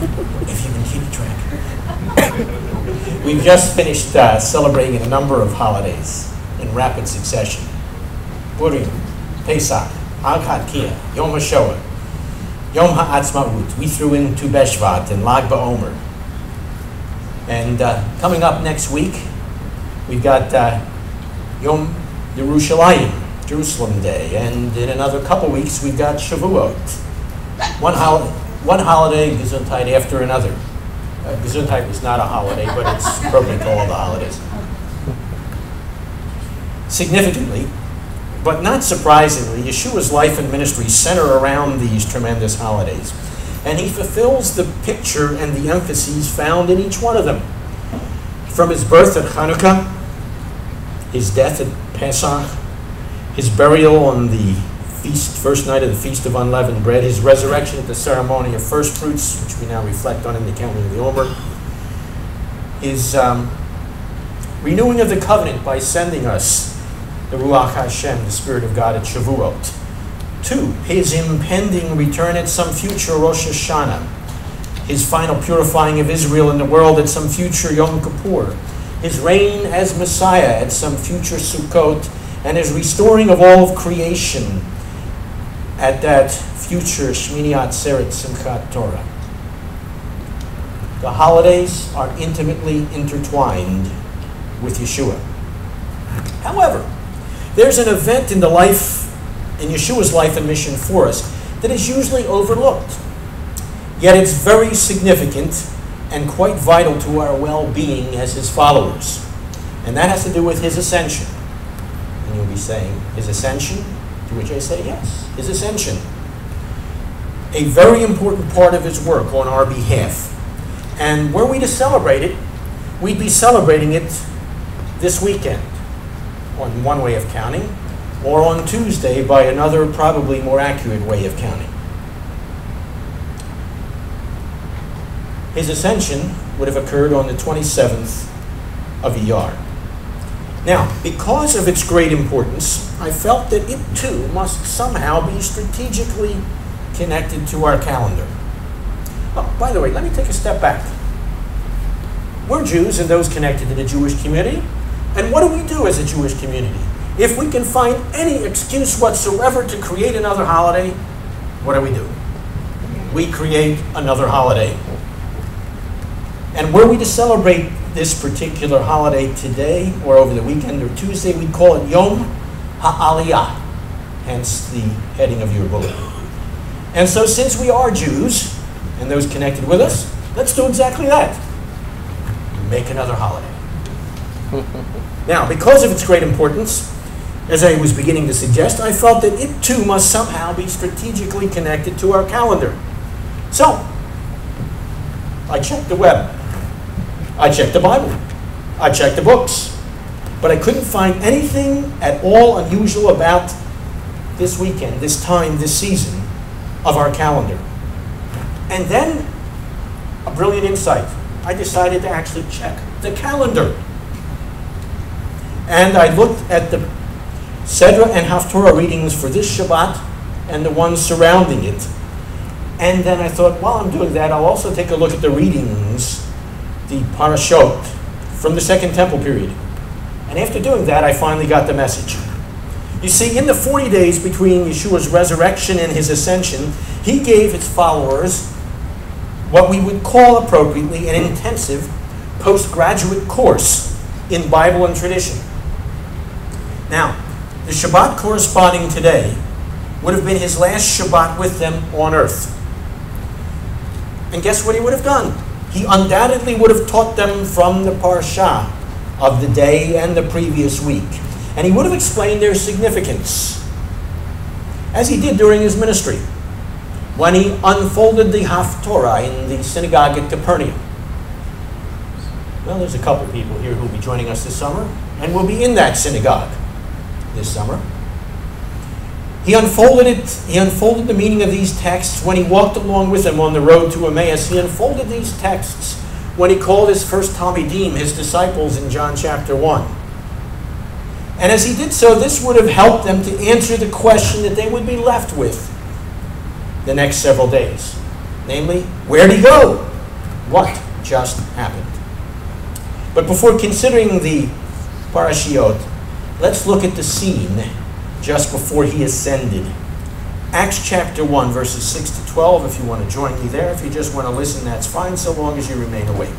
if you can keep track. We've just finished celebrating a number of holidays in rapid succession. Purim, Pesach, Hag HaTkiah, Yom HaShoah, Yom HaAtzmaut. We threw in Tu B'Shvat and Lag BaOmer. And coming up next week, we've got Yom Yerushalayim, Jerusalem Day, and in another couple weeks we've got Shavuot. One holiday, Gesundheit, after another. Gesundheit is not a holiday, but it's appropriate to all the holidays. Significantly, but not surprisingly, Yeshua's life and ministry center around these tremendous holidays. And he fulfills the picture and the emphases found in each one of them. From his birth at Hanukkah, his death at Pesach, his burial on the first night of the Feast of Unleavened Bread, his resurrection at the ceremony of first fruits, which we now reflect on in the counting of the Omer, his renewing of the covenant by sending us the Ruach Hashem, the Spirit of God, at Shavuot. 2, his impending return at some future Rosh Hashanah, his final purifying of Israel and the world at some future Yom Kippur, his reign as Messiah at some future Sukkot, and his restoring of all of creation at that future Shmini Atzeret Simchat Torah. The holidays are intimately intertwined with Yeshua. However, there's an event in Yeshua's life and mission for us that is usually overlooked. Yet it's very significant and quite vital to our well-being as his followers. And that has to do with his ascension. And you'll be saying, his ascension? To which I say, yes, his ascension. A very important part of his work on our behalf. And were we to celebrate it, we'd be celebrating it this weekend, on one way of counting, or on Tuesday by another, probably more accurate way of counting. His ascension would have occurred on the 27th of Iyar. Now, because of its great importance, I felt that it too must somehow be strategically connected to our calendar. Oh, by the way, let me take a step back. We're Jews and those connected to the Jewish community, and what do we do as a Jewish community? If we can find any excuse whatsoever to create another holiday, what do? We create another holiday. And were we to celebrate this particular holiday today, or over the weekend, or Tuesday, we'd call it Yom HaAliyah, hence the heading of your bulletin. And so since we are Jews, and those connected with us, let's do exactly that. Make another holiday. Now, because of its great importance, as I was beginning to suggest, I felt that it too must somehow be strategically connected to our calendar. So, I checked the web. I checked the Bible. I checked the books. But I couldn't find anything at all unusual about this weekend, this time, this season of our calendar. And then, a brilliant insight. I decided to actually check the calendar. And I looked at the Sedra and Haftorah readings for this Shabbat and the ones surrounding it. And then I thought, while I'm doing that, I'll also take a look at the readings, the parashot, from the Second Temple period. And after doing that, I finally got the message. You see, in the 40 days between Yeshua's resurrection and his ascension, he gave his followers what we would call appropriately an intensive postgraduate course in Bible and tradition. Now, the Shabbat corresponding today would have been his last Shabbat with them on earth. And guess what he would have done? He undoubtedly would have taught them from the Parsha of the day and the previous week. And he would have explained their significance, as he did during his ministry, when he unfolded the Haftorah in the synagogue at Capernaum. Well, there's a couple people here who will be joining us this summer, and will be in that synagogue this summer. He unfolded the meaning of these texts when he walked along with them on the road to Emmaus. He unfolded these texts when he called his first Talmidim, his disciples, in John chapter 1. And as he did so, this would have helped them to answer the question that they would be left with the next several days. Namely, where'd he go? What just happened? But before considering the parashiot, let's look at the scene just before he ascended. Acts chapter 1, verses 6 to 12, if you want to join me there. If you just want to listen, that's fine, so long as you remain awake.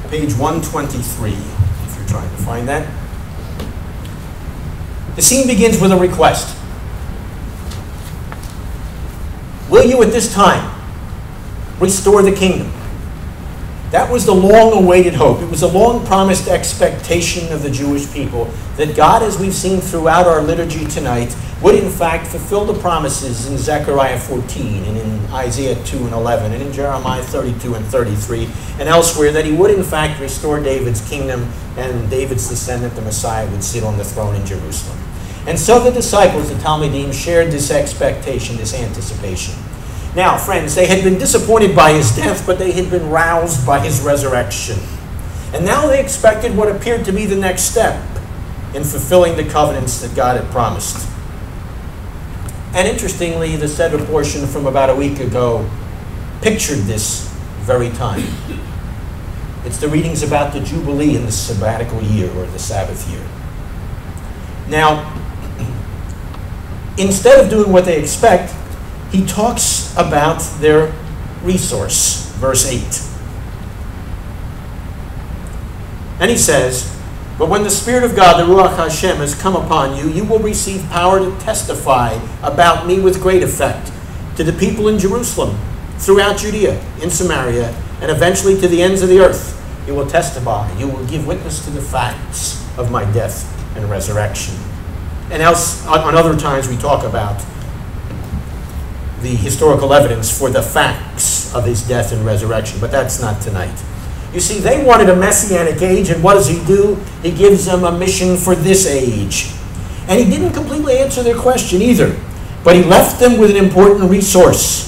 Page 123, if you're trying to find that. The scene begins with a request. Will you at this time restore the kingdom? That was the long-awaited hope. It was a long-promised expectation of the Jewish people that God, as we've seen throughout our liturgy tonight, would in fact fulfill the promises in Zechariah 14 and in Isaiah 2 and 11 and in Jeremiah 32 and 33 and elsewhere, that he would in fact restore David's kingdom and David's descendant, the Messiah, would sit on the throne in Jerusalem. And so the disciples, the Talmidim, shared this expectation, this anticipation. Now, friends, they had been disappointed by his death, but they had been roused by his resurrection. And now they expected what appeared to be the next step in fulfilling the covenants that God had promised. And interestingly, the Seder portion from about a week ago pictured this very time. It's the readings about the Jubilee in the sabbatical year, or the Sabbath year. Now, instead of doing what they expect, he talks about their resource, verse 8. And he says, but when the Spirit of God, the Ruach Hashem, has come upon you, you will receive power to testify about me with great effect to the people in Jerusalem, throughout Judea, in Samaria, and eventually to the ends of the earth. You will testify. You will give witness to the facts of my death and resurrection. And else, on other times, we talk about the historical evidence for the facts of his death and resurrection, but that's not tonight. You see, they wanted a messianic age, and what does he do? He gives them a mission for this age. And he didn't completely answer their question either, but he left them with an important resource.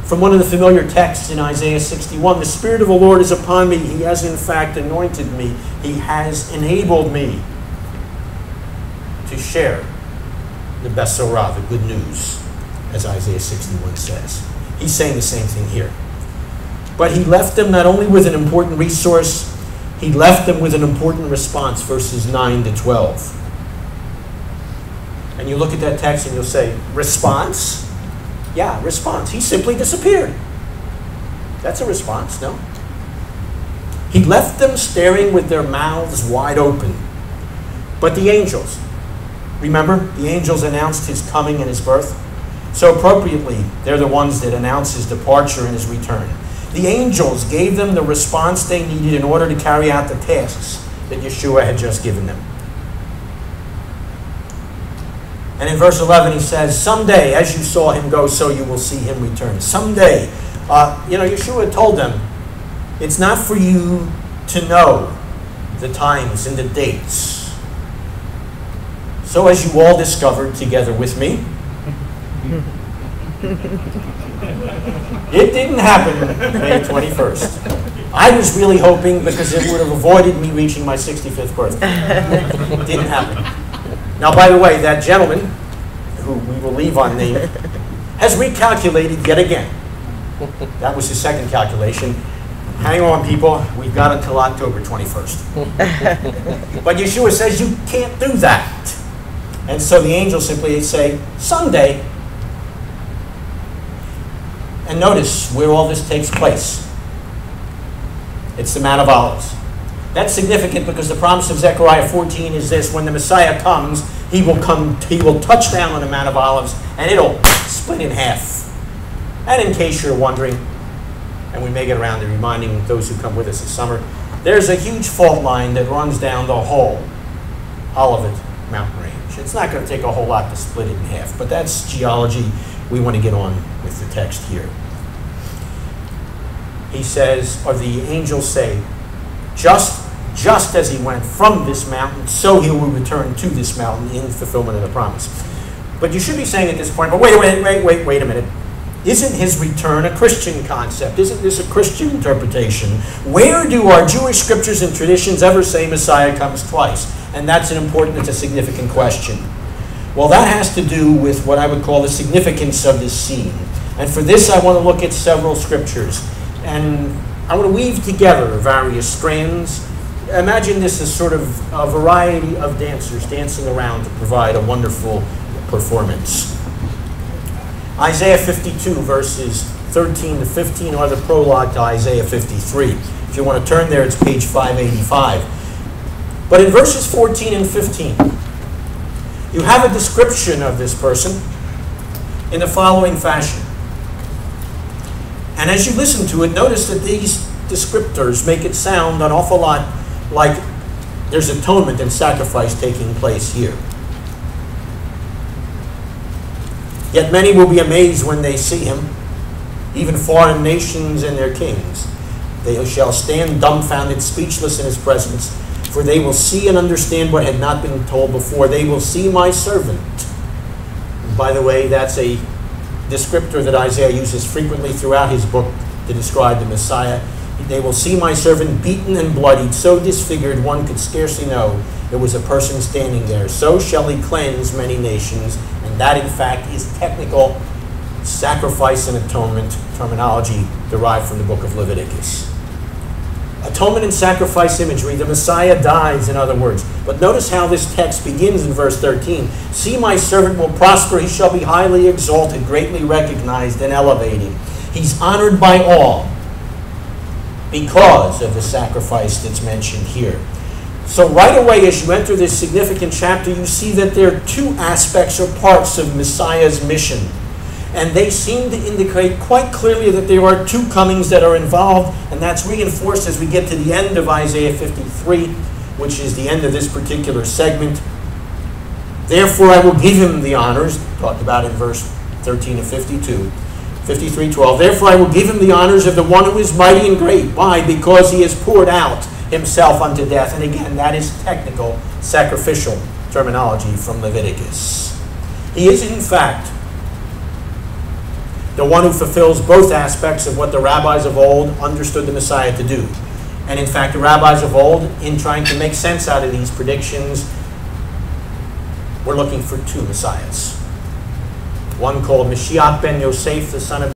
From one of the familiar texts in Isaiah 61, the Spirit of the Lord is upon me. He has in fact anointed me. He has enabled me to share the Besorah, the good news, as Isaiah 61 says. He's saying the same thing here. But he left them not only with an important resource, he left them with an important response, verses 9 to 12. And you look at that text and you'll say, response? Yeah, response. He simply disappeared. That's a response, no? He left them staring with their mouths wide open. But the angels, remember, the angels announced his coming and his birth. So appropriately, they're the ones that announce his departure and his return. The angels gave them the response they needed in order to carry out the tasks that Yeshua had just given them. And in verse 11 he says, someday, as you saw him go, so you will see him return. Someday. Yeshua told them, it's not for you to know the times and the dates. So as you all discovered together with me, it didn't happen May 21st. I was really hoping, because it would have avoided me reaching my 65th birthday. It didn't happen. Now, by the way, that gentleman, who we will leave unnamed, has recalculated yet again. That was his second calculation. Hang on, people. We've got until October 21st. But Yeshua says you can't do that. And so the angels simply say, someday. And notice where all this takes place. It's the Mount of Olives. That's significant because the promise of Zechariah 14 is this: when the Messiah comes, he will touch down on the Mount of Olives, and it'll split in half. And in case you're wondering, and we may get around to reminding those who come with us this summer, there's a huge fault line that runs down the whole Olivet mountain range. It's not going to take a whole lot to split it in half, but that's geology. We want to get on with the text here. He says, or the angels say, just as he went from this mountain, so he will return to this mountain in fulfillment of the promise. But you should be saying at this point, but wait a minute. Isn't his return a Christian concept? Isn't this a Christian interpretation? Where do our Jewish scriptures and traditions ever say Messiah comes twice? And that's an important, it's a significant question. Well, that has to do with what I would call the significance of this scene. And for this, I want to look at several scriptures. And I want to weave together various strands. Imagine this as sort of a variety of dancers dancing around to provide a wonderful performance. Isaiah 52, verses 13 to 15, or the prologue to Isaiah 53. If you want to turn there, it's page 585. But in verses 14 and 15, you have a description of this person in the following fashion. And as you listen to it, notice that these descriptors make it sound an awful lot like there's atonement and sacrifice taking place here. Yet many will be amazed when they see him, even foreign nations and their kings. They shall stand dumbfounded, speechless in his presence, for they will see and understand what had not been told before. They will see my servant. And by the way, that's a descriptor that Isaiah uses frequently throughout his book to describe the Messiah. They will see my servant beaten and bloodied, so disfigured one could scarcely know there was a person standing there. So shall he cleanse many nations, and that in fact is technical sacrifice and atonement terminology derived from the book of Leviticus. Atonement and sacrifice imagery, the Messiah dies, in other words. But notice how this text begins in verse 13. See, my servant will prosper, he shall be highly exalted, greatly recognized and elevated. He's honored by all because of the sacrifice that's mentioned here. So right away, as you enter this significant chapter, you see that there are two aspects or parts of Messiah's mission. And they seem to indicate quite clearly that there are two comings that are involved, and that's reinforced as we get to the end of Isaiah 53, which is the end of this particular segment. Therefore I will give him the honors, talked about in verse 13 of 52, 53:12. Therefore I will give him the honors of the one who is mighty and great. Why? Because he has poured out himself unto death. And again, that is technical, sacrificial terminology from Leviticus. He is in fact the one who fulfills both aspects of what the rabbis of old understood the Messiah to do. And in fact, the rabbis of old, in trying to make sense out of these predictions, were looking for two Messiahs. One called Mashiach ben Yosef, the son of